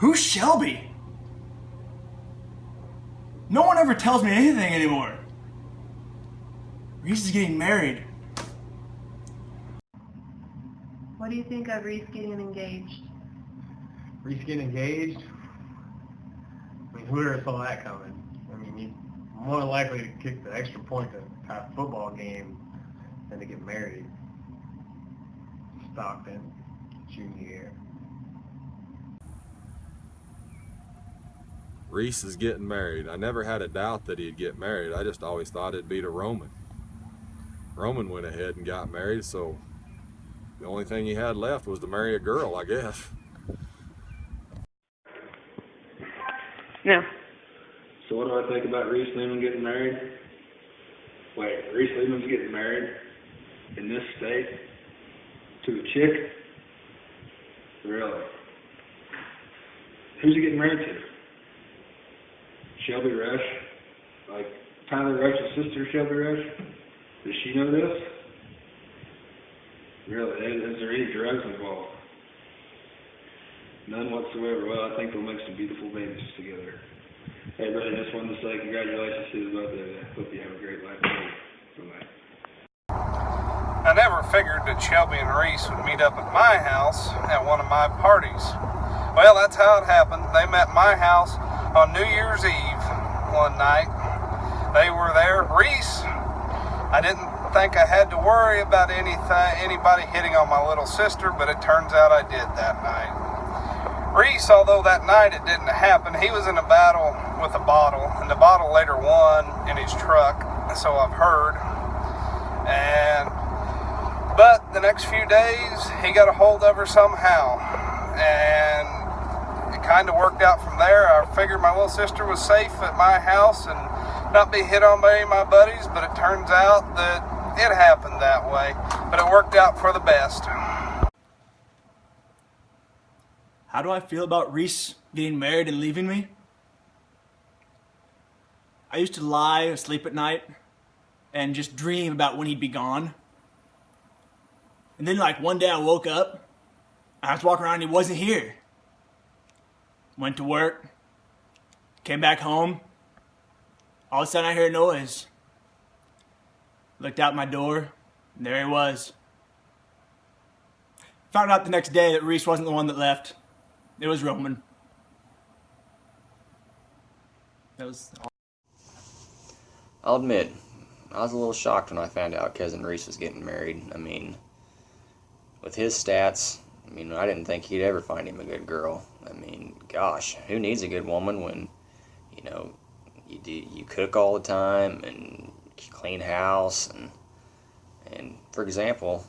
Who's Shelby? No one ever tells me anything anymore. Reese is getting married. What do you think of Reese getting engaged? Reese getting engaged? I mean, who would have saw that coming? I mean, you're more likely to kick the extra point to tie a football game than to get married. Stockton, junior year. Reese is getting married. I never had a doubt that he'd get married. I just always thought it'd be to Roman. Roman went ahead and got married, so the only thing he had left was to marry a girl, I guess. No. So what do I think about Reese Lehman getting married? Wait, Reese Lehman's getting married in this state to a chick? Really? Who's he getting married to? Shelby Rush? Like Tyler Rush's sister, Shelby Rush? Does she know this? Really? Is there any drugs involved? None whatsoever. Well, I think they'll make some beautiful babies together. Hey, brother, just wanted to say congratulations to his birthday. Hope you have a great life. Bye-bye. I never figured that Shelby and Reese would meet up at my house at one of my parties. Well, that's how it happened. They met at my house on New Year's Eve one night. They were there. Reese, I didn't think I had to worry about anybody hitting on my little sister, but it turns out I did that night. Reese, although that night it didn't happen, he was in a battle with a bottle, and the bottle later won in his truck, so I've heard. But the next few days, he got a hold of her somehow, and it kind of worked out from there. I figured my little sister was safe at my house and not be hit on by any of my buddies, but it turns out that it happened that way, but it worked out for the best. How do I feel about Reese getting married and leaving me? I used to lie asleep at night and just dream about when he'd be gone. And then like one day I woke up, I was walking around and he wasn't here. Went to work, came back home. All of a sudden I heard a noise. Looked out my door, and there he was. Found out the next day that Reese wasn't the one that left. It was Roman. I'll admit, I was a little shocked when I found out Cousin Reese was getting married. I mean, with his stats, I didn't think he'd ever find him a good girl. Gosh, who needs a good woman when, you cook all the time and you clean house and for example,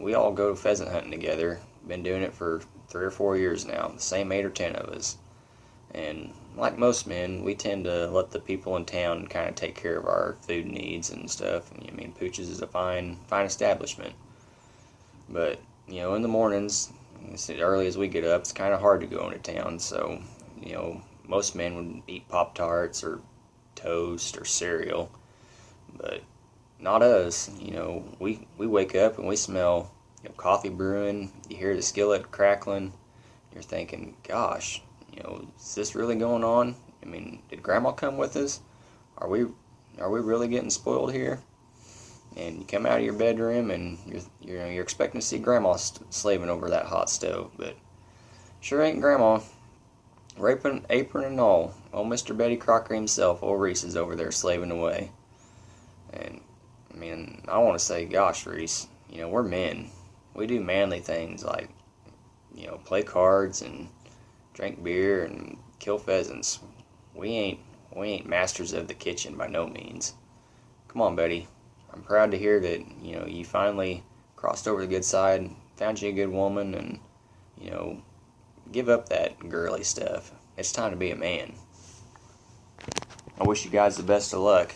we all go pheasant hunting together. Been doing it for 3 or 4 years now, the same 8 or 10 of us. And like most men, we tend to let the people in town kind of take care of our food needs and stuff. Pooch's is a fine establishment. But, in the mornings, as early as we get up, it's kind of hard to go into town. So, most men would eat Pop-Tarts or toast or cereal. But not us. We wake up and we smell coffee brewing, you hear the skillet crackling, you're thinking, gosh, is this really going on? Did Grandma come with us? Are we really getting spoiled here? And you come out of your bedroom and you're expecting to see Grandma slaving over that hot stove, but sure ain't Grandma. Apron and all, old Mr. Betty Crocker himself, old Reese, is over there slaving away. And I want to say, gosh, Reese, we're men. We do manly things like, play cards and drink beer and kill pheasants. We ain't masters of the kitchen by no means. Come on, Betty. I'm proud to hear that, you finally crossed over the good side, found you a good woman, and, give up that girly stuff. It's time to be a man. I wish you guys the best of luck.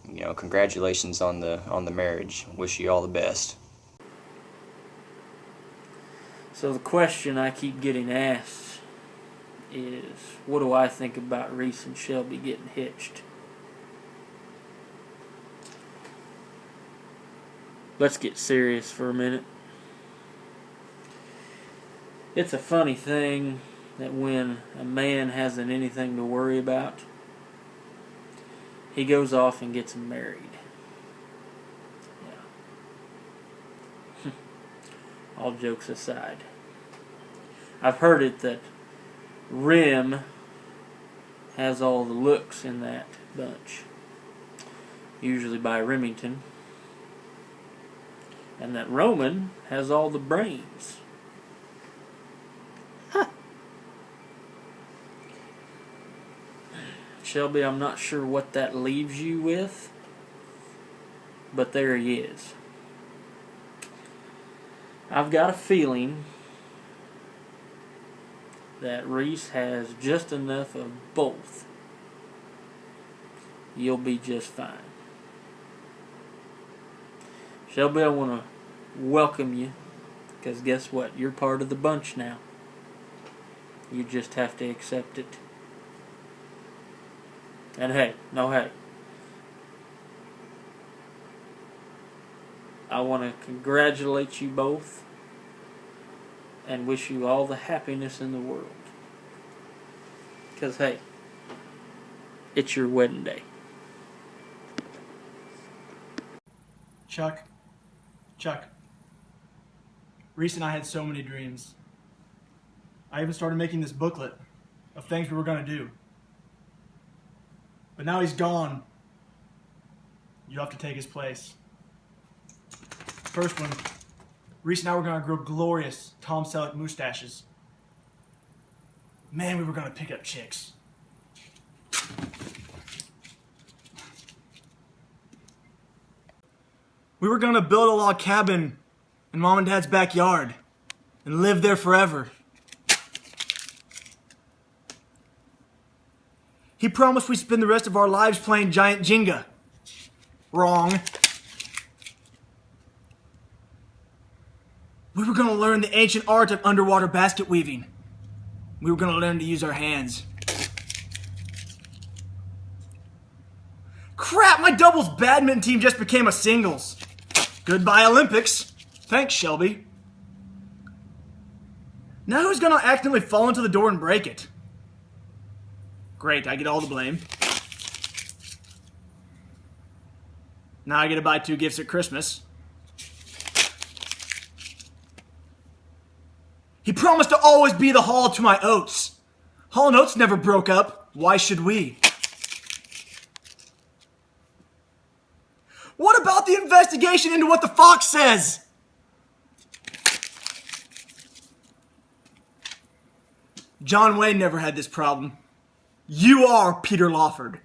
Congratulations on the marriage. Wish you all the best. So the question I keep getting asked is, what do I think about Reese and Shelby getting hitched? Let's get serious for a minute. It's a funny thing that when a man hasn't anything to worry about, he goes off and gets married. Yeah. All jokes aside, I've heard it that Rem has all the looks in that bunch, usually by Remington, and that Roman has all the brains. Shelby, I'm not sure what that leaves you with, but there he is. I've got a feeling that Reese has just enough of both. You'll be just fine. Shelby, I want to welcome you, because guess what? You're part of the bunch now. You just have to accept it. And hey, I want to congratulate you both and wish you all the happiness in the world. Because hey, it's your wedding day. Chuck, Reese and I had so many dreams. I even started making this booklet of things we were going to do. But now he's gone. You have to take his place. First one, Reese and I were going to grow glorious Tom Selleck mustaches. Man, we were going to pick up chicks. We were going to build a log cabin in Mom and Dad's backyard and live there forever. He promised we'd spend the rest of our lives playing giant Jenga. Wrong. We were going to learn the ancient art of underwater basket weaving. We were going to learn to use our hands. Crap, my doubles badminton team just became a singles. Goodbye Olympics. Thanks, Shelby. Now who's going to accidentally fall into the door and break it? Great, I get all the blame. Now I get to buy 2 gifts at Christmas. He promised to always be the Hall to my Oates. Hall and Oates never broke up. Why should we? What about the investigation into what the Fox says? John Wayne never had this problem. You are Peter Lawford.